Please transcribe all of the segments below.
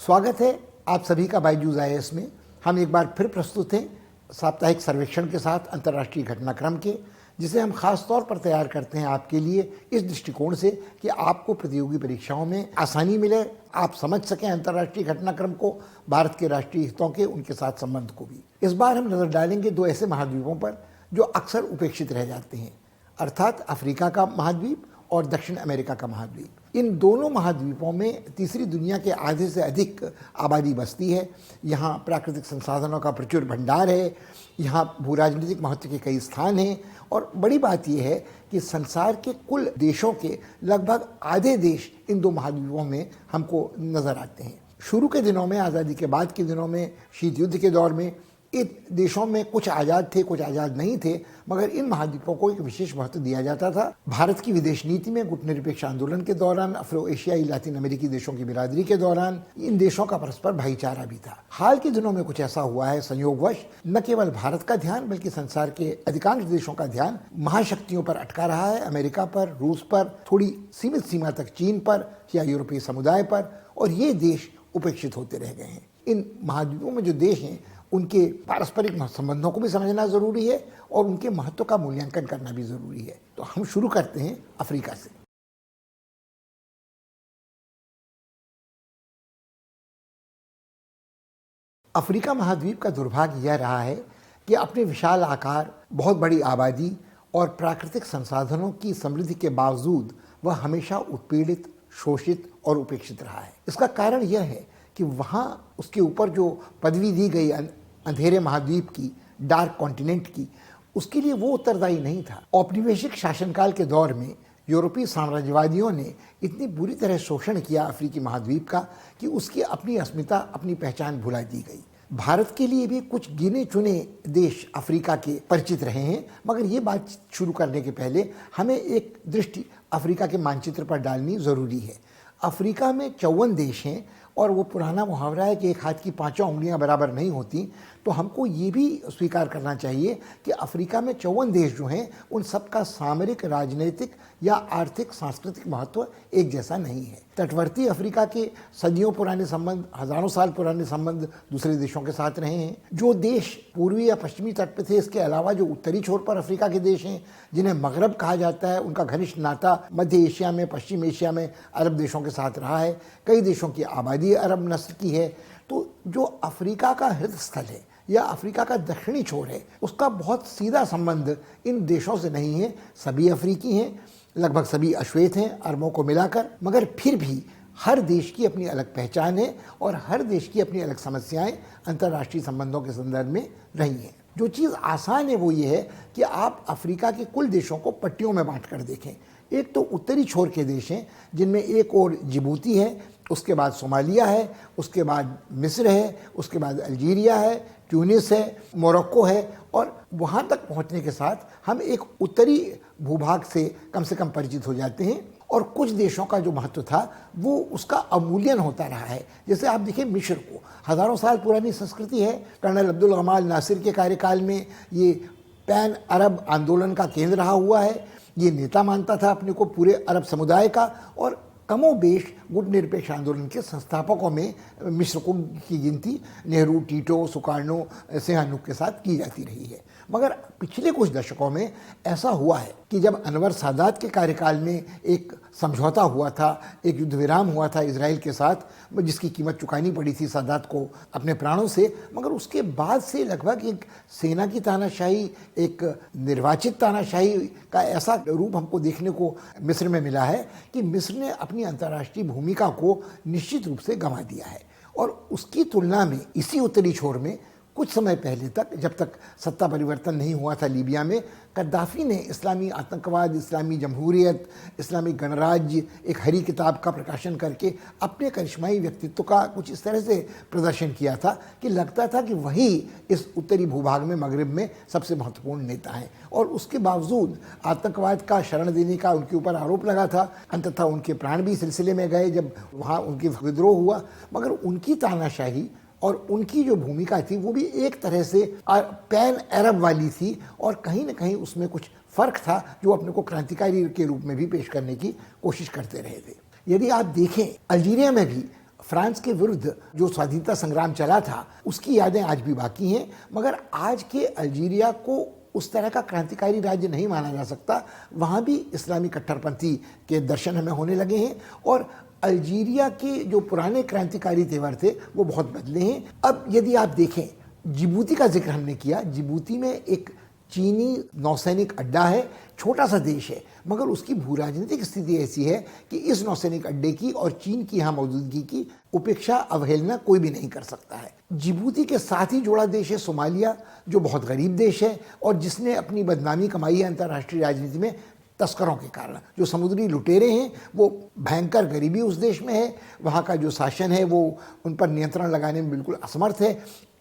स्वागत है आप सभी का बायजूस आईएएस में। हम एक बार फिर प्रस्तुत हैं साप्ताहिक सर्वेक्षण के साथ अंतर्राष्ट्रीय घटनाक्रम के, जिसे हम खास तौर पर तैयार करते हैं आपके लिए इस दृष्टिकोण से कि आपको प्रतियोगी परीक्षाओं में आसानी मिले, आप समझ सकें अंतर्राष्ट्रीय घटनाक्रम को, भारत के राष्ट्रीय हितों के उनके साथ संबंध को भी। इस बार हम नजर डालेंगे दो ऐसे महाद्वीपों पर जो अक्सर उपेक्षित रह जाते हैं, अर्थात अफ्रीका का महाद्वीप और दक्षिण अमेरिका का महाद्वीप। इन दोनों महाद्वीपों में तीसरी दुनिया के आधे से अधिक आबादी बसती है। यहाँ प्राकृतिक संसाधनों का प्रचुर भंडार है, यहाँ भू राजनीतिक महत्व के कई स्थान हैं और बड़ी बात यह है कि संसार के कुल देशों के लगभग आधे देश इन दो महाद्वीपों में हमको नजर आते हैं। शुरू के दिनों में, आज़ादी के बाद के दिनों में, शीत युद्ध के दौर में इन देशों में कुछ आज़ाद थे, कुछ आज़ाद नहीं थे, मगर इन महाद्वीपों को एक विशेष महत्व दिया जाता था। भारत की विदेश नीति में गुटनिरपेक्ष आंदोलन के दौरान, अफ्रो एशियाई लातिन अमेरिकी देशों की बिरादरी के दौरान इन देशों का परस्पर भाईचारा भी था। हाल के दिनों में कुछ ऐसा हुआ है, संयोगवश न केवल भारत का ध्यान बल्कि संसार के अधिकांश देशों का ध्यान महाशक्तियों पर अटका रहा है, अमेरिका पर, रूस पर, थोड़ी सीमित सीमा तक चीन पर या यूरोपीय समुदाय पर, और ये देश उपेक्षित होते रह गए हैं। इन महाद्वीपों में जो देश हैं उनके पारस्परिक संबंधों को भी समझना जरूरी है और उनके महत्व का मूल्यांकन करना भी जरूरी है। तो हम शुरू करते हैं अफ्रीका से। अफ्रीका महाद्वीप का दुर्भाग्य यह रहा है कि अपने विशाल आकार, बहुत बड़ी आबादी और प्राकृतिक संसाधनों की समृद्धि के बावजूद वह हमेशा उत्पीड़ित, शोषित और उपेक्षित रहा है। इसका कारण यह है कि वहाँ उसके ऊपर जो पदवी दी गई अंधेरे महाद्वीप की, डार्क कॉन्टिनेंट की, उसके लिए वो उत्तरदायी नहीं था। औपनिवेशिक शासनकाल के दौर में यूरोपीय साम्राज्यवादियों ने इतनी बुरी तरह शोषण किया अफ्रीकी महाद्वीप का कि उसकी अपनी अस्मिता, अपनी पहचान भुला दी गई। भारत के लिए भी कुछ गिने चुने देश अफ्रीका के परिचित रहे हैं, मगर ये बात शुरू करने के पहले हमें एक दृष्टि अफ्रीका के मानचित्र पर डालनी ज़रूरी है। अफ्रीका में 54 देश हैं और वो पुराना मुहावरा है कि एक हाथ की पांचों उंगलियां बराबर नहीं होती, तो हमको ये भी स्वीकार करना चाहिए कि अफ्रीका में 54 देश जो हैं उन सबका सामरिक, राजनीतिक या आर्थिक, सांस्कृतिक महत्व एक जैसा नहीं है। तटवर्ती अफ्रीका के सदियों पुराने संबंध, हजारों साल पुराने संबंध दूसरे देशों के साथ रहे हैं। जो देश पूर्वी या पश्चिमी तट पर थे, इसके अलावा जो उत्तरी छोर पर अफ्रीका के देश हैं जिन्हें मगरब कहा जाता है, उनका घनिष्ठ नाता मध्य एशिया में, पश्चिम एशिया में अरब देशों के साथ रहा है। कई देशों की आबादी अरब नस्ल की है। तो जो अफ्रीका का हृदय स्थल है या अफ्रीका का दक्षिणी छोर है, उसका बहुत सीधा संबंध इन देशों से नहीं है। सभी अफ्रीकी हैं, लगभग सभी अश्वेत हैं अरबों को मिलाकर, मगर फिर भी हर देश की अपनी अलग पहचान है और हर देश की अपनी अलग समस्याएं अंतर्राष्ट्रीय संबंधों के संदर्भ में रही हैं। जो चीज़ आसान है वो ये है कि आप अफ्रीका के कुल देशों को पट्टियों में बांट कर देखें। एक तो उत्तरी छोर के देश हैं जिनमें एक और जिबूती है, उसके बाद सोमालिया है, उसके बाद मिस्र है, उसके बाद अल्जीरिया है, ट्यूनिस है, मोरक्को है, और वहाँ तक पहुँचने के साथ हम एक उत्तरी भूभाग से कम परिचित हो जाते हैं। और कुछ देशों का जो महत्व था वो उसका अवमूल्यन होता रहा है। जैसे आप देखिए मिस्र को, हज़ारों साल पुरानी संस्कृति है। कर्नल अब्दुल गमाल नासिर के कार्यकाल में ये पैन अरब आंदोलन का केंद्र रहा हुआ है। ये नेता मानता था अपने को पूरे अरब समुदाय का, और कमोबेश गुटनिरपेक्ष आंदोलन के संस्थापकों में मिस्र को की गिनती नेहरू, टीटो, सुकार्नो, सिहानुक के साथ की जाती रही है। मगर पिछले कुछ दशकों में ऐसा हुआ है कि जब अनवर सादात के कार्यकाल में एक समझौता हुआ था, एक युद्ध विराम हुआ था इजराइल के साथ, जिसकी कीमत चुकानी पड़ी थी सादात को अपने प्राणों से, मगर उसके बाद से लगभग एक सेना की तानाशाही, एक निर्वाचित तानाशाही का ऐसा रूप हमको देखने को मिस्र में मिला है कि मिस्र ने अपनी अंतर्राष्ट्रीय भूमिका को निश्चित रूप से गंवा दिया है। और उसकी तुलना में इसी उत्तरी छोर में कुछ समय पहले तक, जब तक सत्ता परिवर्तन नहीं हुआ था लीबिया में, कद्दाफी ने इस्लामी आतंकवाद, इस्लामी जमहूरियत, इस्लामी गणराज्य, एक हरी किताब का प्रकाशन करके अपने करिश्माई व्यक्तित्व का कुछ इस तरह से प्रदर्शन किया था कि लगता था कि वही इस उत्तरी भूभाग में, मगरिब में सबसे महत्वपूर्ण नेता हैं। और उसके बावजूद आतंकवाद का शरण देने का उनके ऊपर आरोप लगा था। अंततः उनके प्राण भी सिलसिले में गए जब वहाँ उनकी विद्रोह हुआ। मगर उनकी तानाशाही और उनकी जो भूमिका थी वो भी एक तरह से पैन अरब वाली थी, और कहीं ना कहीं उसमें कुछ फ़र्क था जो अपने को क्रांतिकारी के रूप में भी पेश करने की कोशिश करते रहे थे। यदि आप देखें, अल्जीरिया में भी फ्रांस के विरुद्ध जो स्वाधीनता संग्राम चला था उसकी यादें आज भी बाकी हैं, मगर आज के अल्जीरिया को उस तरह का क्रांतिकारी राज्य नहीं माना जा सकता। वहाँ भी इस्लामी कट्टरपंथी के दर्शन हमें होने लगे हैं और अल्जीरिया के जो पुराने क्रांतिकारी तेवर थे वो बहुत बदले हैं। अब यदि आप देखें, जिबूती का जिक्र हमने किया, जिबूती में एक चीनी नौसैनिक अड्डा है, छोटा सा देश है, मगर उसकी भू राजनीतिक स्थिति ऐसी है कि इस नौसैनिक अड्डे की और चीन की यहाँ मौजूदगी की उपेक्षा, अवहेलना कोई भी नहीं कर सकता है। जिबूती के साथ ही जुड़ा देश है सोमालिया, जो बहुत गरीब देश है और जिसने अपनी बदनामी कमाई है अंतर्राष्ट्रीय राजनीति में तस्करों के कारण। जो समुद्री लुटेरे हैं वो भयंकर गरीबी उस देश में है, वहाँ का जो शासन है वो उन पर नियंत्रण लगाने में बिल्कुल असमर्थ है।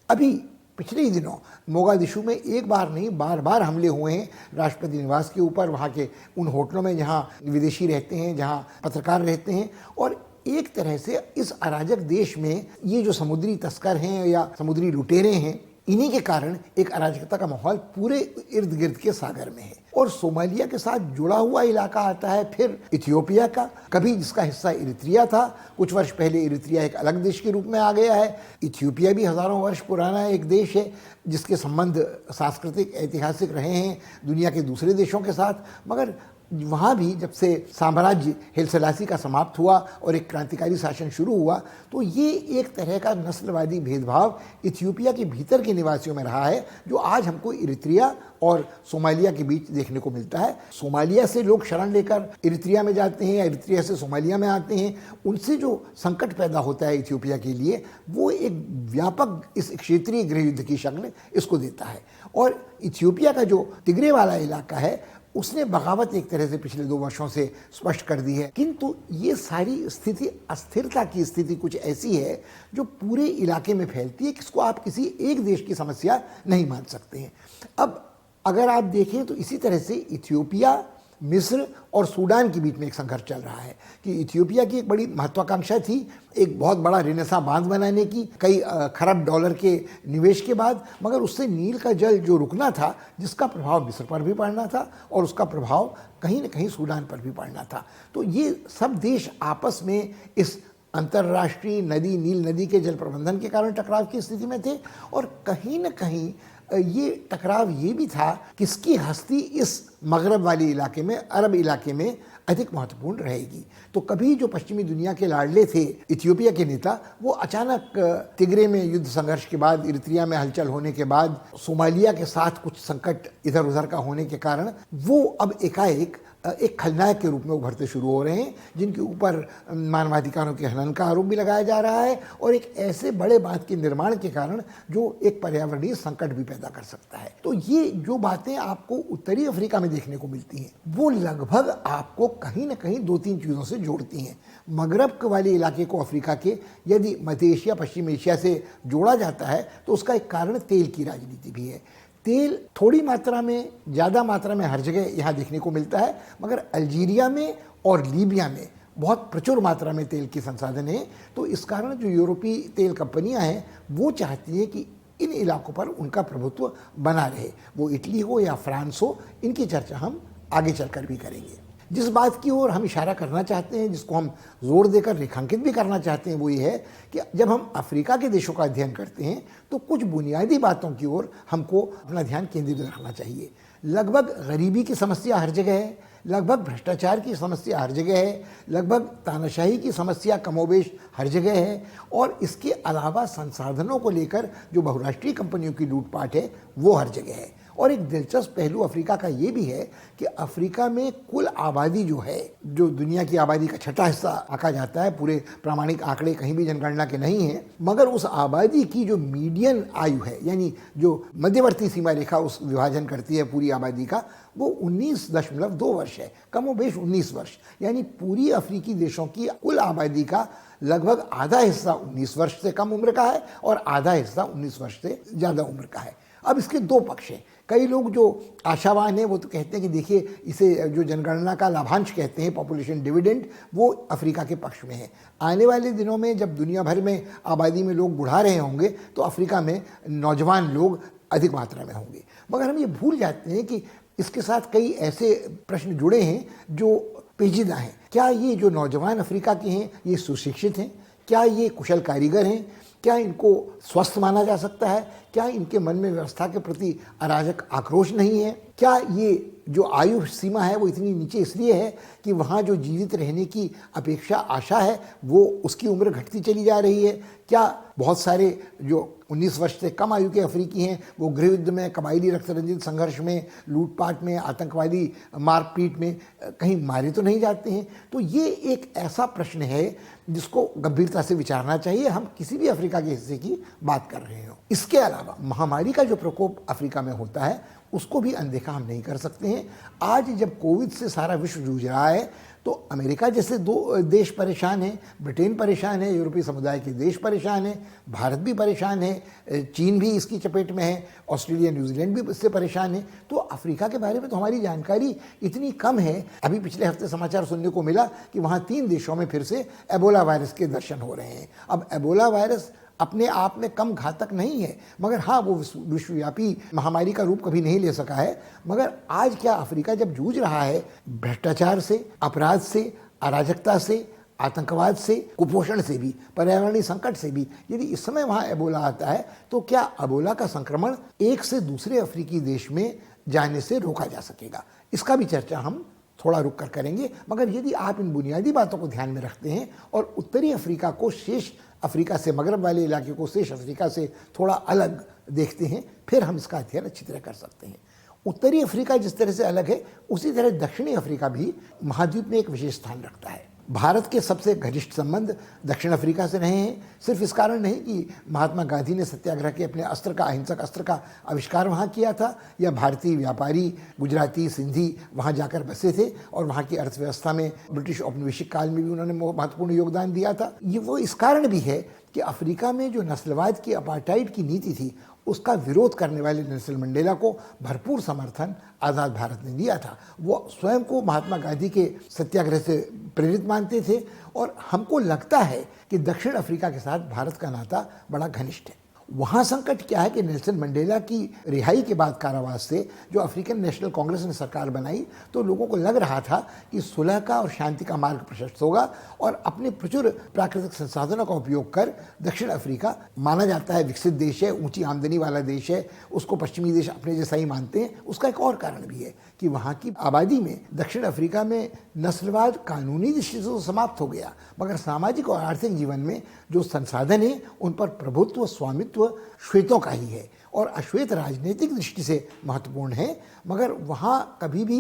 अभी पिछले ही दिनों मोगादिशु में एक बार नहीं बार बार हमले हुए हैं राष्ट्रपति निवास के ऊपर, वहाँ के उन होटलों में जहाँ विदेशी रहते हैं, जहाँ पत्रकार रहते हैं। और एक तरह से इस अराजक देश में ये जो समुद्री तस्कर हैं या समुद्री लुटेरे हैं, इन्हीं के कारण एक अराजकता का माहौल पूरे इर्द गिर्द के सागर में है। और सोमालिया के साथ जुड़ा हुआ इलाका आता है फिर इथियोपिया का, कभी जिसका हिस्सा इरित्रिया था, कुछ वर्ष पहले इरित्रिया एक अलग देश के रूप में आ गया है। इथियोपिया भी हज़ारों वर्ष पुराना एक देश है जिसके संबंध सांस्कृतिक ऐतिहासिक रहे हैं दुनिया के दूसरे देशों के साथ। मगर वहाँ भी जब से साम्राज्य हेलसलासी का समाप्त हुआ और एक क्रांतिकारी शासन शुरू हुआ, तो ये एक तरह का नस्लवादी भेदभाव इथियोपिया के भीतर के निवासियों में रहा है, जो आज हमको इरित्रिया और सोमालिया के बीच देखने को मिलता है। सोमालिया से लोग शरण लेकर इरित्रिया में जाते हैं या इरित्रिया से सोमालिया में आते हैं, उनसे जो संकट पैदा होता है इथियोपिया के लिए, वो एक व्यापक इस क्षेत्रीय गृह युद्ध की शक्ल इसको देता है। और इथियोपिया का जो तिग्रे वाला इलाका है उसने बगावत एक तरह से पिछले 2 वर्षों से स्पष्ट कर दी है। किंतु ये सारी स्थिति, अस्थिरता की स्थिति कुछ ऐसी है जो पूरे इलाके में फैलती है, किसको आप किसी एक देश की समस्या नहीं मान सकते हैं। अब अगर आप देखें तो इसी तरह से इथियोपिया, मिस्र और सूडान के बीच में एक संघर्ष चल रहा है कि इथियोपिया की एक बड़ी महत्वाकांक्षा थी एक बहुत बड़ा रेनेसां बांध बनाने की, कई खरब डॉलर के निवेश के बाद, मगर उससे नील का जल जो रुकना था, जिसका प्रभाव मिस्र पर भी पड़ना था और उसका प्रभाव कहीं न कहीं सूडान पर भी पड़ना था। तो ये सब देश आपस में इस अंतर्राष्ट्रीय नदी, नील नदी के जल प्रबंधन के कारण टकराव की स्थिति में थे। और कहीं न कहीं ये टकराव ये भी था किसकी हस्ती इस मगरब वाले इलाके में, अरब इलाके में अधिक महत्वपूर्ण रहेगी। तो कभी जो पश्चिमी दुनिया के लाडले थे इथियोपिया के नेता, वो अचानक तिग्रे में युद्ध संघर्ष के बाद, इरित्रिया में हलचल होने के बाद, सोमालिया के साथ कुछ संकट इधर उधर का होने के कारण वो अब एकाएक एक खलनायक के रूप में उभरते शुरू हो रहे हैं, जिनके ऊपर मानवाधिकारों के हनन का आरोप भी लगाया जा रहा है और एक ऐसे बड़े बांध के निर्माण के कारण जो एक पर्यावरणीय संकट भी पैदा कर सकता है। तो ये जो बातें आपको उत्तरी अफ्रीका में देखने को मिलती हैं, वो लगभग आपको कहीं ना कहीं 2-3 चीज़ों से जोड़ती हैं। मगरब वाले इलाके को अफ्रीका के यदि मध्य एशिया, पश्चिम एशिया से जोड़ा जाता है तो उसका एक कारण तेल की राजनीति भी है। तेल थोड़ी मात्रा में, ज़्यादा मात्रा में हर जगह यहाँ देखने को मिलता है, मगर अल्जीरिया में और लीबिया में बहुत प्रचुर मात्रा में तेल के संसाधन हैं। तो इस कारण जो यूरोपीय तेल कंपनियाँ हैं वो चाहती हैं कि इन इलाकों पर उनका प्रभुत्व बना रहे, वो इटली हो या फ्रांस हो। इनकी चर्चा हम आगे चलकर भी करेंगे। जिस बात की ओर हम इशारा करना चाहते हैं, जिसको हम जोर देकर रेखांकित भी करना चाहते हैं, वो ये है कि जब हम अफ्रीका के देशों का अध्ययन करते हैं तो कुछ बुनियादी बातों की ओर हमको अपना ध्यान केंद्रित रखना चाहिए। लगभग गरीबी की समस्या हर जगह है, लगभग भ्रष्टाचार की समस्या हर जगह है, लगभग तानाशाही की समस्या कमोबेश हर जगह है, और इसके अलावा संसाधनों को लेकर जो बहुराष्ट्रीय कंपनियों की लूटपाट है वो हर जगह है। और एक दिलचस्प पहलू अफ्रीका का ये भी है कि अफ्रीका में कुल आबादी जो है, जो दुनिया की आबादी का 6ठा हिस्सा आंका जाता है, पूरे प्रामाणिक आंकड़े कहीं भी जनगणना के नहीं हैं, मगर उस आबादी की जो मीडियन आयु है, यानी जो मध्यवर्ती सीमा रेखा उस विभाजन करती है पूरी आबादी का, वो 19.2 वर्ष है, कमोबेश 19 वर्ष। यानी पूरी अफ्रीकी देशों की कुल आबादी का लगभग आधा हिस्सा 19 वर्ष से कम उम्र का है और आधा हिस्सा 19 वर्ष से ज़्यादा उम्र का है। अब इसके 2 पक्ष हैं। कई लोग जो आशावान हैं वो तो कहते हैं कि देखिए, इसे जो जनगणना का लाभांश कहते हैं, पॉपुलेशन डिविडेंड, वो अफ्रीका के पक्ष में है। आने वाले दिनों में जब दुनिया भर में आबादी में लोग बुढ़ा रहे होंगे तो अफ्रीका में नौजवान लोग अधिक मात्रा में होंगे। मगर हम ये भूल जाते हैं कि इसके साथ कई ऐसे प्रश्न जुड़े हैं जो पेचीदा हैं। क्या ये जो नौजवान अफ्रीका के हैं ये सुशिक्षित हैं? क्या ये कुशल कारीगर हैं? क्या इनको स्वस्थ माना जा सकता है? क्या इनके मन में व्यवस्था के प्रति अराजक आक्रोश नहीं है? क्या ये जो आयु सीमा है वो इतनी नीचे इसलिए है कि वहाँ जो जीवित रहने की अपेक्षा आशा है वो उसकी उम्र घटती चली जा रही है? क्या बहुत सारे जो 19 वर्ष से कम आयु के अफ्रीकी हैं वो गृह युद्ध में, कबायली रक्तरंजित संघर्ष में, लूटपाट में, आतंकवादी मारपीट में कहीं मारे तो नहीं जाते हैं? तो ये एक ऐसा प्रश्न है जिसको गंभीरता से विचारना चाहिए, हम किसी भी अफ्रीका के हिस्से की बात कर रहे हो। इसके अलावा महामारी का जो प्रकोप अफ्रीका में होता है उसको भी अनदेखा हम नहीं कर सकते हैं। आज जब कोविड से सारा विश्व जूझ रहा है तो अमेरिका जैसे दो देश परेशान हैं, ब्रिटेन परेशान है, यूरोपीय समुदाय के देश परेशान हैं, भारत भी परेशान है, चीन भी इसकी चपेट में है, ऑस्ट्रेलिया न्यूजीलैंड भी इससे परेशान है। तो अफ्रीका के बारे में तो हमारी जानकारी इतनी कम है। अभी पिछले हफ्ते समाचार सुनने को मिला कि वहाँ 3 देशों में फिर से एबोला वायरस के दर्शन हो रहे हैं। अब एबोला वायरस अपने आप में कम घातक नहीं है, मगर हाँ वो विश्वव्यापी महामारी का रूप कभी नहीं ले सका है। मगर आज क्या अफ्रीका जब जूझ रहा है भ्रष्टाचार से, अपराध से, अराजकता से, आतंकवाद से, कुपोषण से भी, पर्यावरणीय संकट से भी, यदि इस समय वहाँ एबोला आता है तो क्या एबोला का संक्रमण एक से दूसरे अफ्रीकी देश में जाने से रोका जा सकेगा? इसका भी चर्चा हम थोड़ा रुक कर करेंगे। मगर यदि आप इन बुनियादी बातों को ध्यान में रखते हैं और उत्तरी अफ्रीका को शेष अफ्रीका से, मगरब वाले इलाके को शेष अफ्रीका से थोड़ा अलग देखते हैं, फिर हम इसका अध्ययन अच्छी तरह कर सकते हैं। उत्तरी अफ्रीका जिस तरह से अलग है उसी तरह दक्षिणी अफ्रीका भी महाद्वीप में एक विशेष स्थान रखता है। भारत के सबसे घनिष्ठ संबंध दक्षिण अफ्रीका से रहे हैं, सिर्फ इस कारण नहीं कि महात्मा गांधी ने सत्याग्रह के अपने अहिंसक अस्त्र का आविष्कार वहाँ किया था, या भारतीय व्यापारी गुजराती सिंधी वहाँ जाकर बसे थे और वहाँ की अर्थव्यवस्था में ब्रिटिश औपनिवेशिक काल में भी उन्होंने महत्वपूर्ण योगदान दिया था। ये वो इस कारण भी है कि अफ्रीका में जो नस्लवाद की अपार्टाइड की नीति थी उसका विरोध करने वाले नेल्सन मंडेला को भरपूर समर्थन आज़ाद भारत ने दिया था। वो स्वयं को महात्मा गांधी के सत्याग्रह से प्रेरित मानते थे और हमको लगता है कि दक्षिण अफ्रीका के साथ भारत का नाता बड़ा घनिष्ठ है। वहाँ संकट क्या है कि नेल्सन मंडेला की रिहाई के बाद कारावास से जो अफ्रीकन नेशनल कांग्रेस ने सरकार बनाई तो लोगों को लग रहा था कि सुलह का और शांति का मार्ग प्रशस्त होगा और अपने प्रचुर प्राकृतिक संसाधनों का उपयोग कर दक्षिण अफ्रीका, माना जाता है विकसित देश है, ऊंची आमदनी वाला देश है, उसको पश्चिमी देश अपने जैसा ही मानते हैं। उसका एक और कारण भी है कि वहाँ की आबादी में दक्षिण अफ्रीका में नस्लवाद कानूनी दृष्टि से तो समाप्त हो गया, मगर सामाजिक और आर्थिक जीवन में जो संसाधन हैं उन पर प्रभुत्व, स्वामित्व श्वेतों का ही है और अश्वेत राजनीतिक दृष्टि से महत्वपूर्ण है। मगर वहाँ कभी भी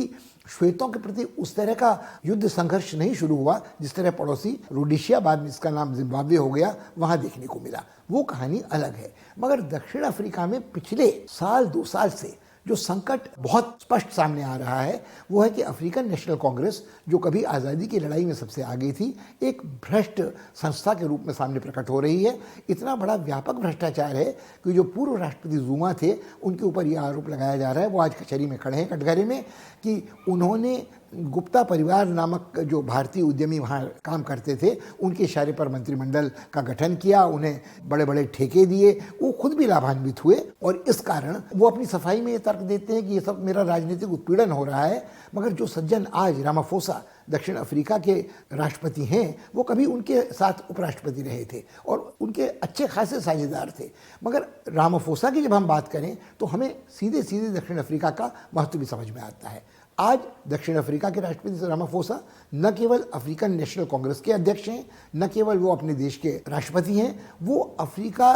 श्वेतों के प्रति उस तरह का युद्ध संघर्ष नहीं शुरू हुआ जिस तरह पड़ोसी रोडेशिया, बाद में इसका नाम जिम्बाब्वे हो गया, वहाँ देखने को मिला। वो कहानी अलग है। मगर दक्षिण अफ्रीका में पिछले 1-2 साल से जो संकट बहुत स्पष्ट सामने आ रहा है वो है कि अफ्रीकन नेशनल कांग्रेस, जो कभी आज़ादी की लड़ाई में सबसे आगे थी, एक भ्रष्ट संस्था के रूप में सामने प्रकट हो रही है। इतना बड़ा व्यापक भ्रष्टाचार है कि जो पूर्व राष्ट्रपति जुमा थे उनके ऊपर यह आरोप लगाया जा रहा है, वो आज कचहरी में खड़े हैं कटघरे में, कि उन्होंने गुप्ता परिवार नामक जो भारतीय उद्यमी वहाँ काम करते थे उनके इशारे पर मंत्रिमंडल का गठन किया, उन्हें बड़े बड़े ठेके दिए, वो खुद भी लाभान्वित हुए और इस कारण वो अपनी सफाई में ये तर्क देते हैं कि ये सब मेरा राजनीतिक उत्पीड़न हो रहा है। मगर जो सज्जन आज रामाफोसा दक्षिण अफ्रीका के राष्ट्रपति हैं वो कभी उनके साथ उपराष्ट्रपति रहे थे और उनके अच्छे खासे साझेदार थे। मगर रामाफोसा की जब हम बात करें तो हमें सीधे सीधे दक्षिण अफ्रीका का महत्व भी समझ में आता है। आज दक्षिण अफ्रीका के राष्ट्रपति रामाफोसा न केवल अफ्रीकन नेशनल कांग्रेस के अध्यक्ष हैं, न केवल वो अपने देश के राष्ट्रपति हैं, वो अफ्रीका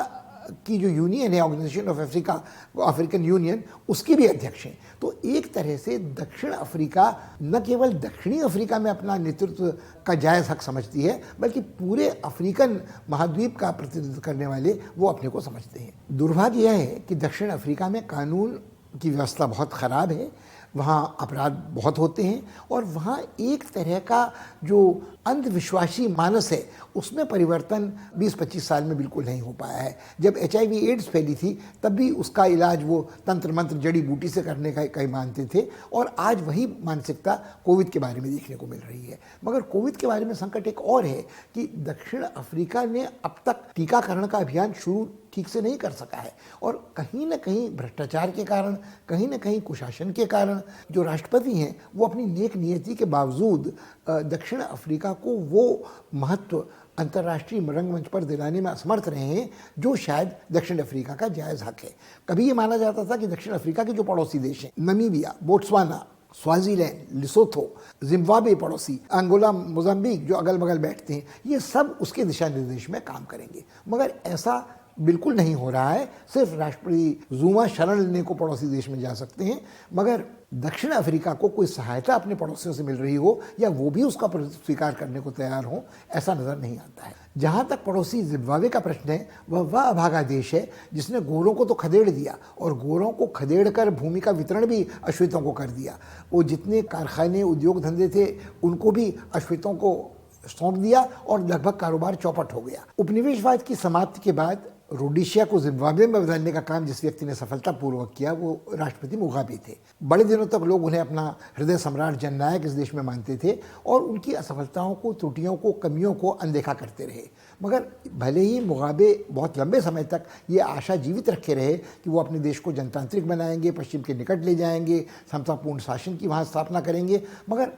की जो यूनियन है, organisation of Africa, African union, उसके भी अध्यक्ष हैं। तो एक तरह से दक्षिण अफ्रीका न केवल दक्षिणी अफ्रीका में अपना नेतृत्व का जायज़ हक समझती है, बल्कि पूरे अफ्रीकन महाद्वीप का प्रतिनिधित्व करने वाले वो अपने को समझते हैं। दुर्भाग्य यह है कि दक्षिण अफ्रीका में कानून की व्यवस्था बहुत ख़राब है, वहाँ अपराध बहुत होते हैं और वहाँ एक तरह का जो अंधविश्वासी मानस है उसमें परिवर्तन 20-25 साल में बिल्कुल नहीं हो पाया है। जब HIV एड्स फैली थी तब भी उसका इलाज वो तंत्र मंत्र जड़ी बूटी से करने का कई मानते थे और आज वही मानसिकता कोविड के बारे में देखने को मिल रही है। मगर कोविड के बारे में संकट एक और है कि दक्षिण अफ्रीका ने अब तक टीकाकरण का अभियान शुरू ठीक से नहीं कर सका है। और कहीं ना कहीं भ्रष्टाचार के कारण, कहीं ना कहीं कुशासन के कारण जो राष्ट्रपति हैं वो अपनी नेक नियति के बावजूद दक्षिण अफ्रीका को वो महत्व अंतर्राष्ट्रीय रंगमंच पर दिलाने में असमर्थ रहे हैं जो शायद दक्षिण अफ्रीका का जायज़ हक है। कभी ये माना जाता था कि दक्षिण अफ्रीका के जो पड़ोसी देश हैं, नमीबिया, बोट्सवाना, स्वाजीलैंड, लिसोथो, जिम्बाब्वे पड़ोसी, अंगोला, मोजाम्बिक जो अगल बगल बैठते हैं, ये सब उसके दिशा निर्देश में काम करेंगे। मगर ऐसा बिल्कुल नहीं हो रहा है। सिर्फ राष्ट्रपति ज़ुमा शरण लेने को पड़ोसी देश में जा सकते हैं, मगर दक्षिण अफ्रीका को कोई सहायता अपने पड़ोसियों से मिल रही हो या वो भी उसका स्वीकार करने को तैयार हो, ऐसा नज़र नहीं आता है। जहाँ तक पड़ोसी जिम्बाब्वे का प्रश्न है, वह अभागा देश है जिसने गोरों को तो खदेड़ दिया और गोरों को खदेड़ कर भूमि का वितरण भी अश्वेतों को कर दिया। वो जितने कारखाने, उद्योग धंधे थे उनको भी अश्वेतों को सौंप दिया और लगभग कारोबार चौपट हो गया। उपनिवेशवाद की समाप्ति के बाद रोडेशिया को जिम्बाब्वे में बदलने का काम जिस व्यक्ति ने सफलतापूर्वक किया वो राष्ट्रपति मुगाबे थे। बड़े दिनों तक लोग उन्हें अपना हृदय सम्राट, जननायक इस देश में मानते थे और उनकी असफलताओं को, त्रुटियों को, कमियों को अनदेखा करते रहे। मगर भले ही मुगाबे बहुत लंबे समय तक ये आशा जीवित रखे रहे कि वो अपने देश को जनतांत्रिक बनाएंगे, पश्चिम के निकट ले जाएंगे, समतापूर्ण शासन की वहाँ स्थापना करेंगे, मगर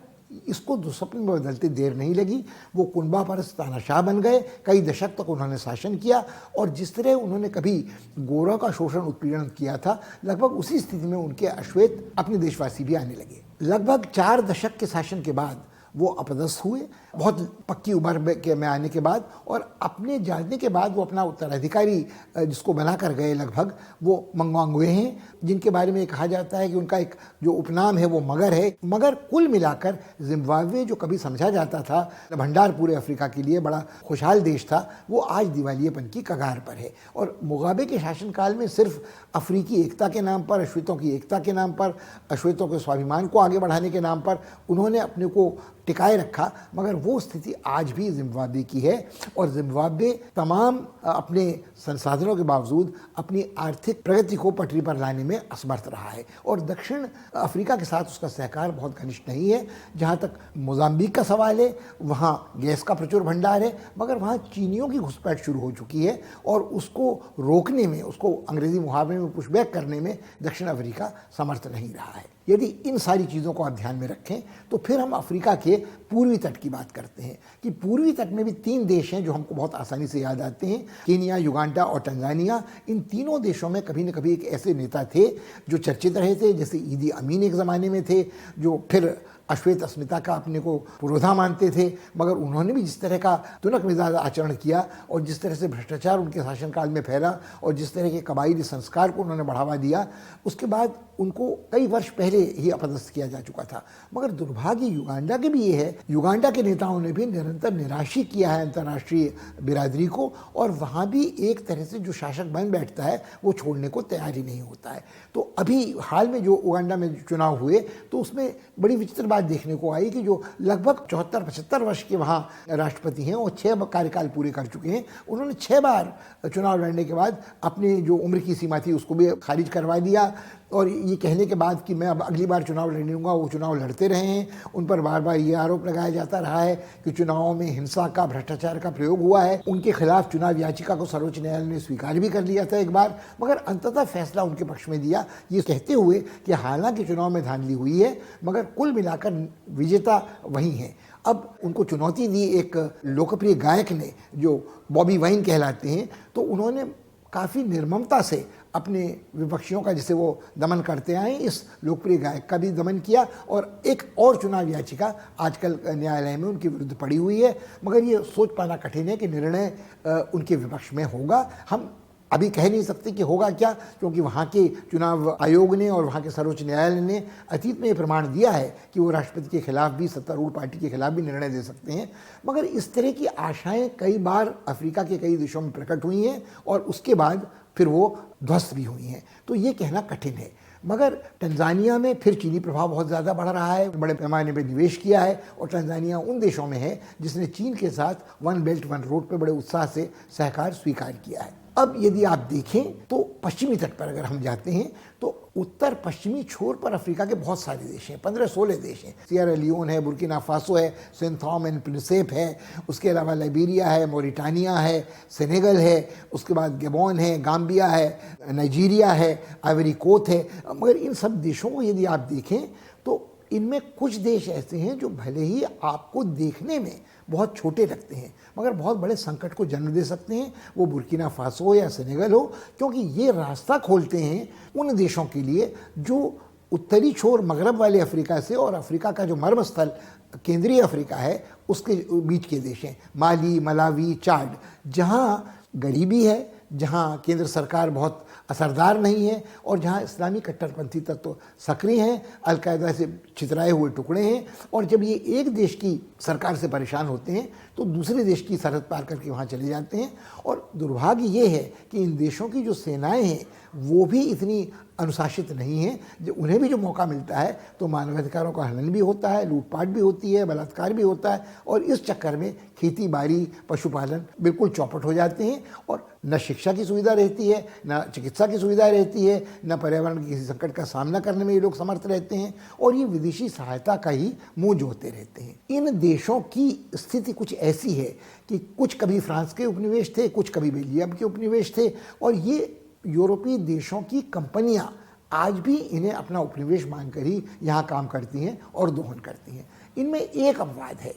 इसको दुस्वप्न में बदलते देर नहीं लगी। वो कुनबा परस्त तानाशाह बन गए। कई दशक तक उन्होंने शासन किया और जिस तरह उन्होंने कभी गोरों का शोषण, उत्पीड़न किया था, लगभग उसी स्थिति में उनके अश्वेत अपने देशवासी भी आने लगे। लगभग 4 दशक के शासन के बाद वो अपदस्थ हुए, बहुत पक्की उम्र में आने के बाद, और अपने जाने के बाद वो अपना उत्तराधिकारी जिसको बनाकर गए लगभग, वो मंगवांगवे हैं, जिनके बारे में कहा जाता है कि उनका एक जो उपनाम है वो मगर है। मगर कुल मिलाकर जिम्बाब्वे जो कभी समझा जाता था भंडार पूरे अफ्रीका के लिए बड़ा खुशहाल देश था, वो आज दिवालियेपन की कगार पर है। और मुगाबे के शासनकाल में सिर्फ अफ्रीकी एकता के नाम पर, अश्वेतों की एकता के नाम पर, अश्वेतों के स्वाभिमान को आगे बढ़ाने के नाम पर उन्होंने अपने को टिकाए रखा। मगर वो स्थिति आज भी जिम्बाब्वे की है और जिम्बाब्वे तमाम अपने संसाधनों के बावजूद अपनी आर्थिक प्रगति को पटरी पर लाने में असमर्थ रहा है। और दक्षिण अफ्रीका के साथ उसका सहकार बहुत घनिष्ठ नहीं है। जहाँ तक मोजाम्बिक का सवाल है, वहाँ गैस का प्रचुर भंडार है, मगर वहाँ चीनियों की घुसपैठ शुरू हो चुकी है और उसको रोकने में, उसको अंग्रेजी मुहावरे में पुशबैक करने में दक्षिण अफ्रीका समर्थ नहीं रहा है। यदि इन सारी चीज़ों को आप ध्यान में रखें तो फिर हम अफ्रीका के पूर्वी तट की बात करते हैं कि पूर्वी तट में भी 3 देश हैं जो हमको बहुत आसानी से याद आते हैं, केनिया, युगांडा और तंजानिया। इन तीनों देशों में कभी न कभी एक ऐसे नेता थे जो चर्चित रहे थे, जैसे ईदी अमीन एक ज़माने में थे, जो फिर अश्वेत अस्मिता का अपने को पुरोधा मानते थे, मगर उन्होंने भी जिस तरह का तुनक मिजाज आचरण किया और जिस तरह से भ्रष्टाचार उनके शासनकाल में फैला और जिस तरह के कबायली संस्कार को उन्होंने बढ़ावा दिया, उसके बाद उनको कई वर्ष पहले ही अपदस्थ किया जा चुका था। मगर दुर्भाग्य युगांडा के भी ये है, युगांडा के नेताओं ने भी निरंतर निराशी किया है अंतर्राष्ट्रीय बिरादरी को, और वहाँ भी एक तरह से जो शासक बन बैठता है वो छोड़ने को तैयार ही नहीं होता है। तो अभी हाल में जो उगांडा में चुनाव हुए तो उसमें बड़ी विचित्र बात देखने को आई कि जो लगभग 74-75 वर्ष के वहाँ राष्ट्रपति हैं, वो 6 कार्यकाल पूरे कर चुके हैं। उन्होंने 6 बार चुनाव लड़ने के बाद अपनी जो उम्र की सीमा थी उसको भी खारिज करवा दिया और ये कहने के बाद कि मैं अब अगली बार चुनाव लड़ूंगा, वो चुनाव लड़ते रहे हैं। उन पर बार बार ये आरोप लगाया जाता रहा है कि चुनावों में हिंसा का, भ्रष्टाचार का प्रयोग हुआ है। उनके खिलाफ चुनाव याचिका को सर्वोच्च न्यायालय ने स्वीकार भी कर लिया था एक बार, मगर अंततः फैसला उनके पक्ष में दिया, ये कहते हुए कि हालांकि चुनाव में धांधली हुई है मगर कुल मिलाकर विजेता वही हैं। अब उनको चुनौती दी एक लोकप्रिय गायक ने जो बॉबी वाइन कहलाते हैं, तो उन्होंने काफ़ी निर्ममता से अपने विपक्षियों का जिसे वो दमन करते आए, इस लोकप्रिय गायक का भी दमन किया और एक और चुनाव याचिका आजकल न्यायालय में उनके विरुद्ध पड़ी हुई है। मगर ये सोच पाना कठिन है कि निर्णय उनके विपक्ष में होगा। हम अभी कह नहीं सकते कि होगा क्या, क्योंकि वहाँ के चुनाव आयोग ने और वहाँ के सर्वोच्च न्यायालय ने अतीत में ये प्रमाण दिया है कि वो राष्ट्रपति के खिलाफ भी, सत्तारूढ़ पार्टी के खिलाफ भी निर्णय दे सकते हैं। मगर इस तरह की आशाएं कई बार अफ्रीका के कई देशों में प्रकट हुई हैं और उसके बाद फिर वो ध्वस्त भी हुई हैं, तो ये कहना कठिन है। मगर तंजानिया में फिर चीनी प्रभाव बहुत ज़्यादा बढ़ रहा है, बड़े पैमाने पर निवेश किया है और तंजानिया उन देशों में है जिसने चीन के साथ वन बेल्ट वन रोड पर बड़े उत्साह से सहकार स्वीकार किया है। अब यदि आप देखें तो पश्चिमी तट पर अगर हम जाते हैं तो उत्तर पश्चिमी छोर पर अफ्रीका के बहुत सारे देश हैं, 15-16 देश हैं। सियरा लियोन है, बुर्किना फासो है, सेंट थॉम एंड प्रिंसेप है, उसके अलावा लाइबेरिया है, मोरिटानिया है, सेनेगल है, उसके बाद गैबोन है, गाम्बिया है, नाइजीरिया है, आइवरी कोस्ट है। मगर इन सब देशों को यदि आप देखें तो इनमें कुछ देश ऐसे हैं जो भले ही आपको देखने में बहुत छोटे लगते हैं मगर बहुत बड़े संकट को जन्म दे सकते हैं। वो बुर्किना फासो हो या सेनेगल हो, क्योंकि ये रास्ता खोलते हैं उन देशों के लिए जो उत्तरी छोर मगरब वाले अफ्रीका से और अफ्रीका का जो मर्मस्थल केंद्रीय अफ्रीका है उसके बीच के देश हैं। माली, मलावी, चाड, जहाँ गरीबी है, जहाँ केंद्र सरकार बहुत असरदार नहीं है और जहाँ इस्लामी कट्टरपंथी तत्व सक्रिय हैं, अलकायदा से छितराए हुए टुकड़े हैं। और जब ये एक देश की सरकार से परेशान होते हैं तो दूसरे देश की सरहद पार करके वहाँ चले जाते हैं। और दुर्भाग्य ये है कि इन देशों की जो सेनाएं हैं वो भी इतनी अनुशासित नहीं हैं। जो उन्हें भी जो मौका मिलता है तो मानवाधिकारों का हनन भी होता है, लूटपाट भी होती है, बलात्कार भी होता है और इस चक्कर में खेती बाड़ी, पशुपालन बिल्कुल चौपट हो जाते हैं और न शिक्षा की सुविधा रहती है, न चिकित्सा की सुविधा रहती है, न पर्यावरण के किसी संकट का सामना करने में ये लोग समर्थ रहते हैं और ये विदेशी सहायता का ही मुंह जोते रहते हैं। इन देशों की स्थिति कुछ ऐसी है कि कुछ कभी फ्रांस के उपनिवेश थे, कुछ कभी बेल्जियम के उपनिवेश थे और ये यूरोपीय देशों की कंपनियां आज भी इन्हें अपना उपनिवेश मानकर ही यहाँ काम करती हैं और दोहन करती हैं। इनमें एक अपवाद है,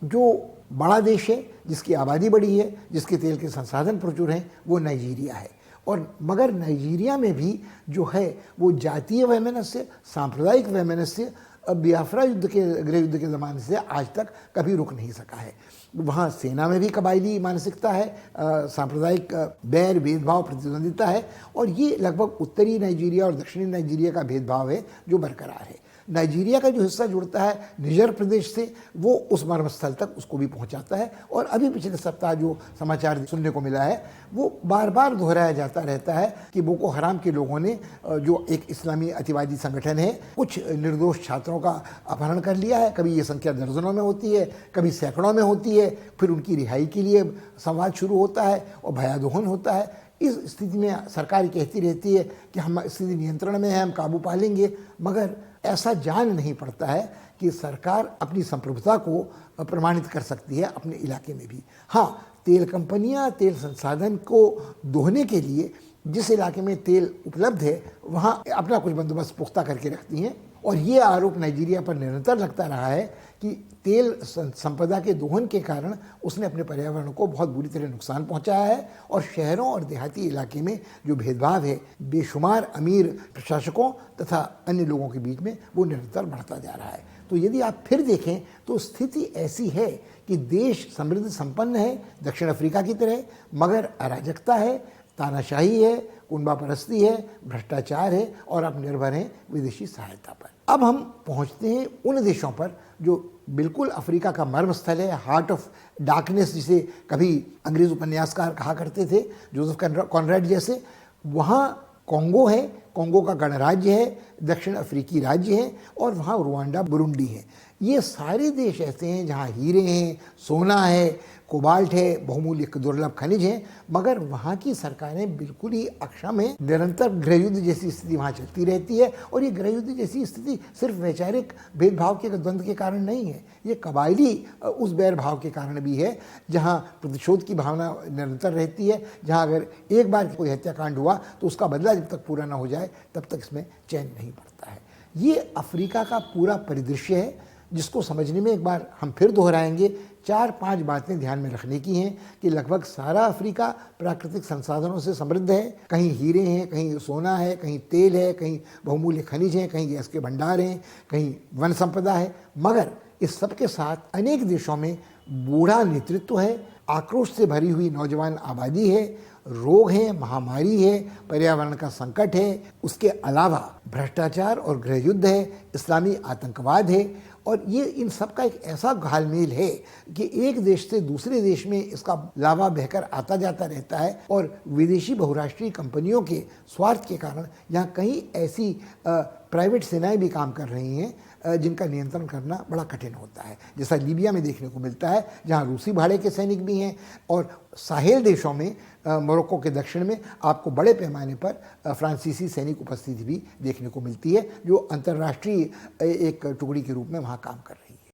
जो बड़ा देश है, जिसकी आबादी बड़ी है, जिसके तेल के संसाधन प्रचुर हैं, वो नाइजीरिया है। और मगर नाइजीरिया में भी जो है वो जातीय वैमनस्य, सांप्रदायिक वैमनस्य बियाफ्रा युद्ध के, गृह युद्ध के ज़माने से आज तक कभी रुक नहीं सका है। वहाँ सेना में भी कबायली मानसिकता है, सांप्रदायिक बैर, भेदभाव, प्रतिद्वंदिता है और ये लगभग उत्तरी नाइजीरिया और दक्षिणी नाइजीरिया का भेदभाव है जो बरकरार है। नाइजीरिया का जो हिस्सा जुड़ता है निजर प्रदेश से, वो उस मर्मस्थल तक उसको भी पहुंचाता है। और अभी पिछले सप्ताह जो समाचार सुनने को मिला है वो बार बार दोहराया जाता रहता है कि बोको हराम के लोगों ने, जो एक इस्लामी अतिवादी संगठन है, कुछ निर्दोष छात्रों का अपहरण कर लिया है। कभी ये संख्या दर्जनों में होती है, कभी सैकड़ों में होती है, फिर उनकी रिहाई के लिए संवाद शुरू होता है और भयादोहन होता है। इस स्थिति में सरकार कहती रहती है कि हम स्थिति नियंत्रण में है, हम काबू पा लेंगे, मगर ऐसा जान नहीं पड़ता है कि सरकार अपनी संप्रभुता को प्रमाणित कर सकती है अपने इलाके में भी। हाँ, तेल कंपनियां तेल संसाधन को दोहने के लिए जिस इलाके में तेल उपलब्ध है वहाँ अपना कुछ बंदोबस्त पुख्ता करके रखती हैं। और ये आरोप नाइजीरिया पर निरंतर लगता रहा है कि तेल संपदा के दोहन के कारण उसने अपने पर्यावरण को बहुत बुरी तरह नुकसान पहुंचाया है और शहरों और देहाती इलाके में जो भेदभाव है बेशुमार अमीर प्रशासकों तथा अन्य लोगों के बीच में वो निरंतर बढ़ता जा रहा है। तो यदि आप फिर देखें तो स्थिति ऐसी है कि देश समृद्ध संपन्न है दक्षिण अफ्रीका की तरह, मगर अराजकता है, तानाशाही है, कुनबा परस्ती है, भ्रष्टाचार है और अब निर्भर हैं विदेशी सहायता पर। अब हम पहुंचते हैं उन देशों पर जो बिल्कुल अफ्रीका का मर्मस्थल है, हार्ट ऑफ डार्कनेस जिसे कभी अंग्रेज उपन्यासकार कहा करते थे, जोसेफ कॉनरेड जैसे। वहाँ कॉन्गो है, कॉन्गो का गणराज्य है, दक्षिण अफ्रीकी राज्य है और वहाँ रुवांडा, बुरुंडी है। ये सारे देश ऐसे हैं जहाँ हीरे हैं, सोना है, कोबाल्ट है, बहुमूल्य दुर्लभ खनिज हैं, मगर वहाँ की सरकारें बिल्कुल ही अक्षम हैं। निरंतर गृहयुद्ध जैसी स्थिति वहाँ चलती रहती है और ये गृहयुद्ध जैसी स्थिति सिर्फ वैचारिक भेदभाव के द्वंद्व के कारण नहीं है, ये कबायली उस बैर भाव के कारण भी है, जहाँ प्रतिशोध की भावना निरंतर रहती है, जहाँ अगर एक बार कोई हत्याकांड हुआ तो उसका बदला जब तक पूरा ना हो जाए तब तक इसमें चैन नहीं पड़ता है। ये अफ्रीका का पूरा परिदृश्य है जिसको समझने में एक बार हम फिर दोहराएंगे। 4-5 बातें ध्यान में रखने की हैं कि लगभग सारा अफ्रीका प्राकृतिक संसाधनों से समृद्ध है। कहीं हीरे हैं, कहीं सोना है, कहीं तेल है, कहीं बहुमूल्य खनिज हैं, कहीं गैस के भंडार हैं, कहीं वन संपदा है, मगर इस सब के साथ अनेक देशों में बूढ़ा नेतृत्व है, आक्रोश से भरी हुई नौजवान आबादी है, रोग है, महामारी है, पर्यावरण का संकट है, उसके अलावा भ्रष्टाचार और गृहयुद्ध है, इस्लामी आतंकवाद है। और ये इन सब का एक ऐसा घालमेल है कि एक देश से दूसरे देश में इसका लावा बहकर आता जाता रहता है और विदेशी बहुराष्ट्रीय कंपनियों के स्वार्थ के कारण यहाँ कहीं ऐसी प्राइवेट सेनाएं भी काम कर रही हैं जिनका नियंत्रण करना बड़ा कठिन होता है, जैसा लीबिया में देखने को मिलता है, जहाँ रूसी भाड़े के सैनिक भी हैं, और साहेल देशों में मोरक्को के दक्षिण में आपको बड़े पैमाने पर फ्रांसीसी सैनिक उपस्थिति भी देखने को मिलती है, जो अंतर्राष्ट्रीय एक टुकड़ी के रूप में वहाँ काम कर रही है।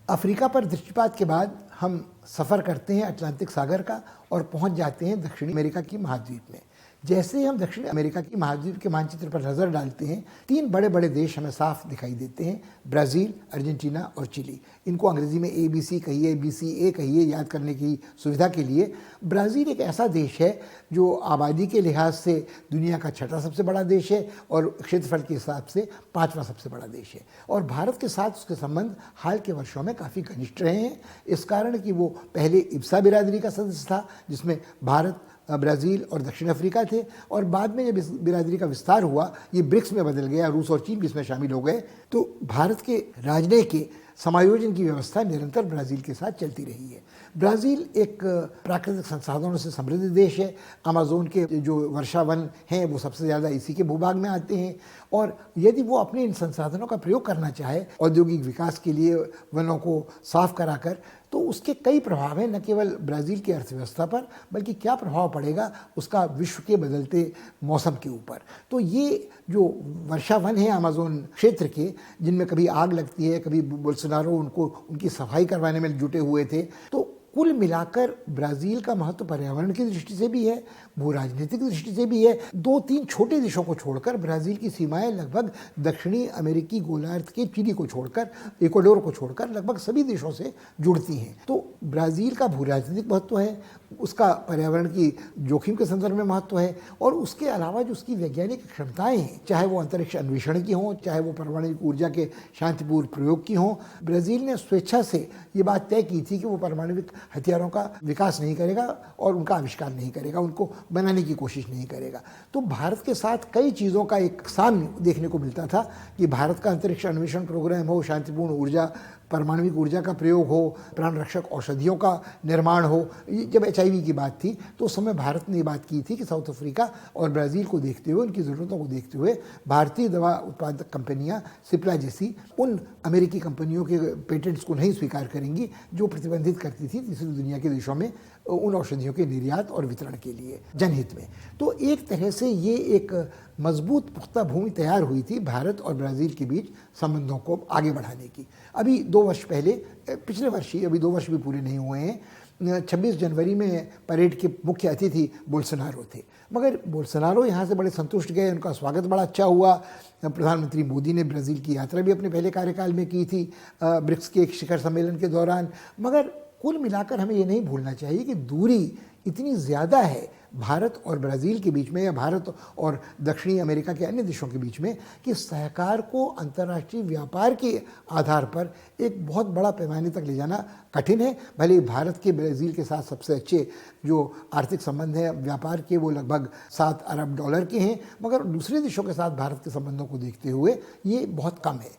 अफ्रीका पर दृष्टिपात के बाद हम सफ़र करते हैं अटलांटिक सागर का और पहुंच जाते हैं दक्षिणी अमेरिका की महाद्वीप में। जैसे ही हम दक्षिण अमेरिका की महाद्वीप के मानचित्र पर नज़र डालते हैं, 3 बड़े बड़े देश हमें साफ दिखाई देते हैं, ब्राज़ील, अर्जेंटीना और चिली। इनको अंग्रेज़ी में ABC कहिए, BCA कहिए, याद करने की सुविधा के लिए। ब्राज़ील एक ऐसा देश है जो आबादी के लिहाज से दुनिया का 6ठा सबसे बड़ा देश है और क्षेत्रफल के हिसाब से 5वां सबसे बड़ा देश है, और भारत के साथ उसके संबंध हाल के वर्षों में काफ़ी घनिष्ठ रहे हैं, इस कारण कि वो पहले इब्सा बिरादरी का सदस्य था, जिसमें भारत, ब्राज़ील और दक्षिण अफ्रीका थे, और बाद में जब इस बिरादरी का विस्तार हुआ, ये ब्रिक्स में बदल गया, रूस और चीन भी इसमें शामिल हो गए। तो भारत के राजनयिक के समायोजन की व्यवस्था निरंतर ब्राज़ील के साथ चलती रही है। ब्राज़ील एक प्राकृतिक संसाधनों से समृद्ध देश है। अमेज़न के जो वर्षा वन हैं वो सबसे ज़्यादा इसी के भूभाग में आते हैं, और यदि वो अपने इन संसाधनों का प्रयोग करना चाहे औद्योगिक विकास के लिए वनों को साफ कराकर, तो उसके कई प्रभाव हैं, न केवल ब्राज़ील की अर्थव्यवस्था पर, बल्कि क्या प्रभाव पड़ेगा उसका विश्व के बदलते मौसम के ऊपर। तो ये जो वर्षा वन है अमेज़न क्षेत्र के, जिनमें कभी आग लगती है, कभी बोल्सोनारो उनकी सफाई करवाने में जुटे हुए थे, तो कुल मिलाकर ब्राज़ील का महत्व पर्यावरण की दृष्टि से भी है, भू राजनीतिक दृष्टि से भी है। 2-3 छोटे देशों को छोड़कर ब्राज़ील की सीमाएं लगभग दक्षिणी अमेरिकी गोलार्ध के चिली को छोड़कर, इक्वाडोर को छोड़कर लगभग सभी देशों से जुड़ती हैं। तो ब्राज़ील का भू राजनीतिक महत्व है, उसका पर्यावरण की जोखिम के संदर्भ में महत्व है, और उसके अलावा जो उसकी वैज्ञानिक क्षमताएं हैं, चाहे वो अंतरिक्ष अन्वेषण की हों, चाहे वो परमाणु ऊर्जा के शांतिपूर्ण प्रयोग की हों। ब्राज़ील ने स्वेच्छा से ये बात तय की थी कि वो परमाणु हथियारों का विकास नहीं करेगा और उनका आविष्कार नहीं करेगा, उनको बनाने की कोशिश नहीं करेगा। तो भारत के साथ कई चीज़ों का एक साम्य देखने को मिलता था कि भारत का अंतरिक्ष अन्वेषण प्रोग्राम हो, शांतिपूर्ण ऊर्जा, परमाणविक ऊर्जा का प्रयोग हो, प्राण रक्षक औषधियों का निर्माण हो। जब HIV की बात थी तो उस समय भारत ने ये बात की थी कि साउथ अफ्रीका और ब्राज़ील को देखते हुए, उनकी ज़रूरतों को देखते हुए, भारतीय दवा उत्पादक कंपनियां सिप्ला जैसी उन अमेरिकी कंपनियों के पेटेंट्स को नहीं स्वीकार करेंगी जो प्रतिबंधित करती थी तीसरी दुनिया के देशों में उन औषधियों के निर्यात और वितरण के लिए जनहित में। तो एक तरह से ये एक मजबूत पुख्ता भूमि तैयार हुई थी भारत और ब्राज़ील के बीच संबंधों को आगे बढ़ाने की। अभी 2 वर्ष पहले, पिछले वर्ष ही, अभी 2 वर्ष भी पूरे नहीं हुए हैं, 26 जनवरी में परेड के मुख्य अतिथि बोल्सोनारो थे, मगर बोल्सोनारो यहाँ से बड़े संतुष्ट गए, उनका स्वागत बड़ा अच्छा हुआ। प्रधानमंत्री मोदी ने ब्राज़ील की यात्रा भी अपने पहले कार्यकाल में की थी ब्रिक्स के एक शिखर सम्मेलन के दौरान। मगर कुल मिलाकर हमें ये नहीं भूलना चाहिए कि दूरी इतनी ज़्यादा है भारत और ब्राज़ील के बीच में, या भारत और दक्षिणी अमेरिका के अन्य देशों के बीच में, कि सहकार को अंतर्राष्ट्रीय व्यापार के आधार पर एक बहुत बड़ा पैमाने तक ले जाना कठिन है। भले भारत के ब्राज़ील के साथ सबसे अच्छे जो आर्थिक संबंध हैं व्यापार के, वो लगभग $7 अरब के हैं, मगर दूसरे देशों के साथ भारत के संबंधों को देखते हुए ये बहुत कम है।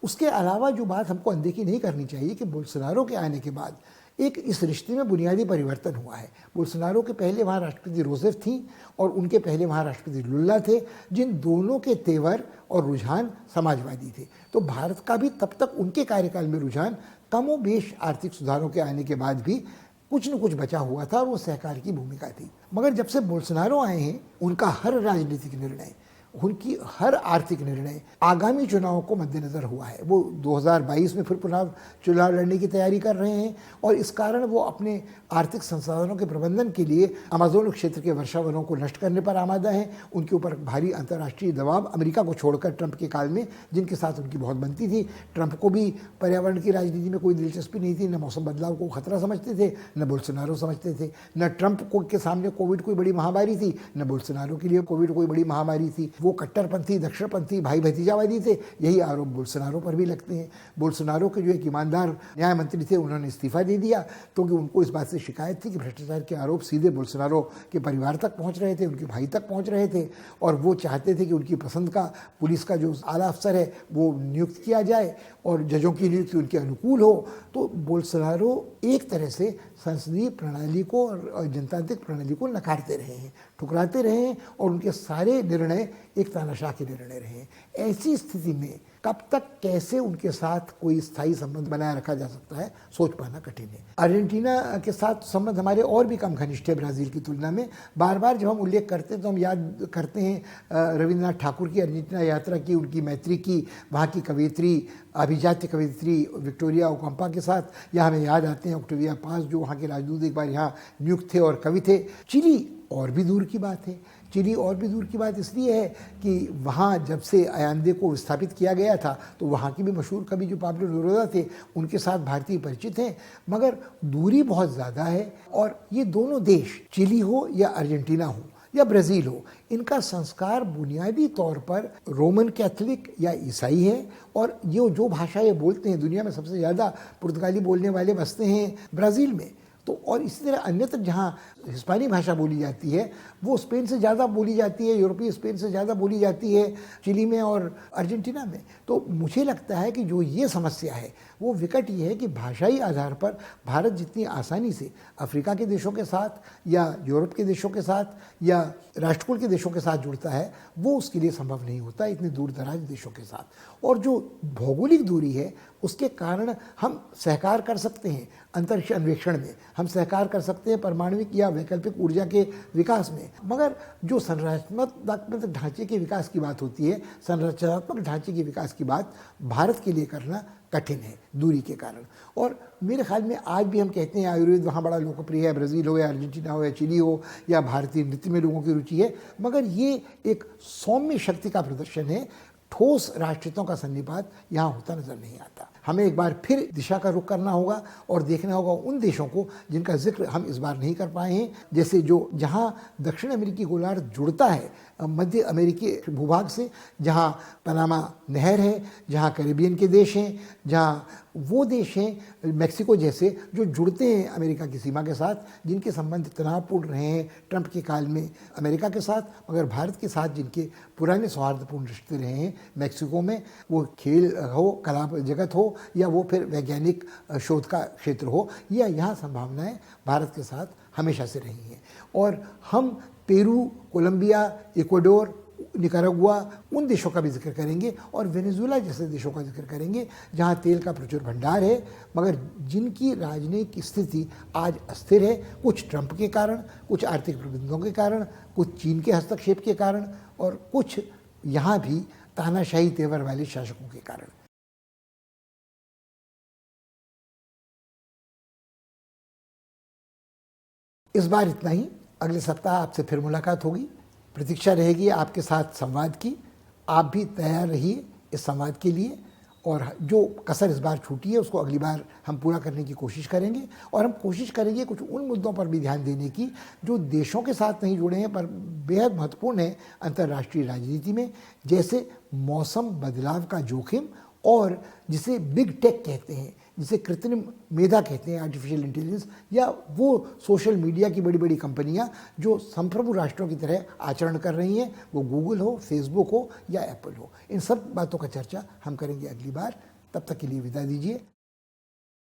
उसके अलावा जो बात हमको अनदेखी नहीं करनी चाहिए कि बोल्सोनारो के आने के बाद एक इस रिश्ते में बुनियादी परिवर्तन हुआ है। बोल्सोनारो के पहले वहाँ राष्ट्रपति रोसेफ थी और उनके पहले वहाँ राष्ट्रपति लुल्ला थे, जिन दोनों के तेवर और रुझान समाजवादी थे। तो भारत का भी तब तक उनके कार्यकाल में रुझान कमोबेश आर्थिक सुधारों के आने के बाद भी कुछ न कुछ बचा हुआ था, और वो सहकार की भूमिका थी। मगर जब से बोल्सोनारो आए हैं, उनका हर राजनीतिक निर्णय, उनकी हर आर्थिक निर्णय आगामी चुनावों को मद्देनज़र हुआ है। वो 2022 में फिर पुनः चुनाव लड़ने की तैयारी कर रहे हैं, और इस कारण वो अपने आर्थिक संसाधनों के प्रबंधन के लिए अमेज़न क्षेत्र के वर्षा वनों को नष्ट करने पर आमादा हैं। उनके ऊपर भारी अंतर्राष्ट्रीय दबाव, अमेरिका को छोड़कर ट्रंप के काल में, जिनके साथ उनकी बहुत बनती थी। ट्रंप को भी पर्यावरण की राजनीति में कोई दिलचस्पी नहीं थी, न मौसम बदलाव को खतरा समझते थे, न बोल्सोनारो समझते थे। न ट्रंप को के सामने कोविड कोई बड़ी महामारी थी, न बोल्सोनारो के लिए कोविड कोई बड़ी महामारी थी। वो कट्टरपंथी दक्षिणपंथी भाई भतीजावादी थे। यही आरोप बोल्सोनारो पर भी लगते हैं। बोल्सोनारो के जो एक ईमानदार न्याय मंत्री थे, उन्होंने इस्तीफा दे दिया क्योंकि उनको इस बात से शिकायत थी कि भ्रष्टाचार के आरोप सीधे बोल्सोनारो के परिवार तक पहुंच रहे थे, उनके भाई तक पहुंच रहे थे, और वो चाहते थे कि उनकी पसंद का पुलिस का जो आला अफसर है वो नियुक्त किया जाए और जजों की नियुक्ति उनके अनुकूल हो। तो बोल्सोनारो एक तरह से संसदीय प्रणाली को और जनतांत्रिक प्रणाली को नकारते रहे हैं, ठुकराते रहे हैं, और उनके सारे निर्णय एक तानाशाह के निर्णय रहे हैं। ऐसी स्थिति में कब तक कैसे उनके साथ कोई स्थायी संबंध बनाए रखा जा सकता है, सोच पाना कठिन है। अर्जेंटीना के साथ संबंध हमारे और भी कम घनिष्ठ है ब्राज़ील की तुलना में। बार बार जब हम उल्लेख करते हैं तो हम याद करते हैं रविंद्रनाथ ठाकुर की अर्जेंटीना यात्रा की, उनकी मैत्री की वहाँ की कवयित्री, अभिजात्य कवयित्री विक्टोरिया ओकाम्पा के साथ, या हमें याद आते हैं ऑक्टेविया पास जो वहाँ के राजदूत एक बार यहाँ नियुक्त थे और कवि थे। चिली और भी दूर की बात है। चिली और भी दूर की बात इसलिए है कि वहाँ जब से अयांदे को विस्थापित किया गया था तो वहाँ की भी मशहूर कवि जो पाब्लो नेरुदा थे उनके साथ भारतीय परिचित हैं, मगर दूरी बहुत ज़्यादा है। और ये दोनों देश, चिली हो या अर्जेंटीना हो या ब्राज़ील हो, इनका संस्कार बुनियादी तौर पर रोमन कैथोलिक या ईसाई है, और ये जो भाषा ये बोलते हैं, दुनिया में सबसे ज़्यादा पुर्तगाली बोलने वाले बसते हैं ब्राज़ील में। तो और इसी तरह अन्यत्र जहाँ हिस्पानी भाषा बोली जाती है वो स्पेन से ज़्यादा बोली जाती है, यूरोपीय स्पेन से ज़्यादा बोली जाती है चिली में और अर्जेंटीना में। तो मुझे लगता है कि जो ये समस्या है वो विकट ये है कि भाषाई आधार पर भारत जितनी आसानी से अफ्रीका के देशों के साथ या यूरोप के देशों के साथ या राष्ट्रकुल के देशों के साथ जुड़ता है, वो उसके लिए संभव नहीं होता इतने दूर दराज देशों के साथ। और जो भौगोलिक दूरी है उसके कारण हम सहकार कर सकते हैं अंतरिक्ष अन्वेषण में, हम सहकार कर सकते हैं परमाणविक या वैकल्पिक ऊर्जा के विकास में, मगर जो संरचनात्मक ढांचे के विकास की बात होती है, संरचनात्मक ढांचे के विकास की बात भारत के लिए करना कठिन है दूरी के कारण। और मेरे ख्याल में आज भी हम कहते हैं आयुर्वेद वहाँ बड़ा लोकप्रिय है, ब्राज़ील हो या अर्जेंटीना हो या चिली हो, या भारतीय नृत्य में लोगों की रुचि है, मगर ये एक सौम्य शक्ति का प्रदर्शन है। ठोस राष्ट्रीयताओं का सन्निपात यहाँ होता नजर नहीं आता। हमें एक बार फिर दिशा का रुख करना होगा और देखना होगा उन देशों को जिनका जिक्र हम इस बार नहीं कर पाए हैं, जैसे जो जहाँ दक्षिण अमेरिकी गोलार्ध जुड़ता है मध्य अमेरिकी भूभाग से, जहाँ पनामा नहर है, जहाँ कैरिबियन के देश हैं, जहाँ वो देश हैं मेक्सिको जैसे जो जुड़ते हैं अमेरिका की सीमा के साथ, जिनके संबंध तनावपूर्ण रहे हैं ट्रंप के काल में अमेरिका के साथ, मगर भारत के साथ जिनके पुराने सौहार्दपूर्ण रिश्ते रहे हैं मेक्सिको में, वो खेल हो, कला जगत हो, या वो फिर वैज्ञानिक शोध का क्षेत्र हो, या यहाँ संभावनाएं भारत के साथ हमेशा से रही हैं। और हम पेरू, कोलंबिया, इक्वाडोर, निकारागुआ, उन देशों का भी जिक्र करेंगे और वेनेजुएला जैसे देशों का जिक्र करेंगे जहाँ तेल का प्रचुर भंडार है, मगर जिनकी राजनीतिक स्थिति आज अस्थिर है, कुछ ट्रंप के कारण, कुछ आर्थिक प्रतिबंधों के कारण, कुछ चीन के हस्तक्षेप के कारण, और कुछ यहाँ भी तानाशाही तेवर वाले शासकों के कारण। इस बार इतना ही। अगले सप्ताह आपसे फिर मुलाकात होगी। प्रतीक्षा रहेगी आपके साथ संवाद की। आप भी तैयार रहिए इस संवाद के लिए, और जो कसर इस बार छूटी है उसको अगली बार हम पूरा करने की कोशिश करेंगे। और हम कोशिश करेंगे कुछ उन मुद्दों पर भी ध्यान देने की जो देशों के साथ नहीं जुड़े हैं पर बेहद महत्वपूर्ण है अंतर्राष्ट्रीय राजनीति में, जैसे मौसम बदलाव का जोखिम, और जिसे बिग टेक कहते हैं, जिसे कृत्रिम मेधा कहते हैं, आर्टिफिशियल इंटेलिजेंस, या वो सोशल मीडिया की बड़ी बड़ी कंपनियां जो संप्रभु राष्ट्रों की तरह आचरण कर रही हैं, वो गूगल हो, फेसबुक हो या एप्पल हो। इन सब बातों का चर्चा हम करेंगे अगली बार। तब तक के लिए विदा दीजिए।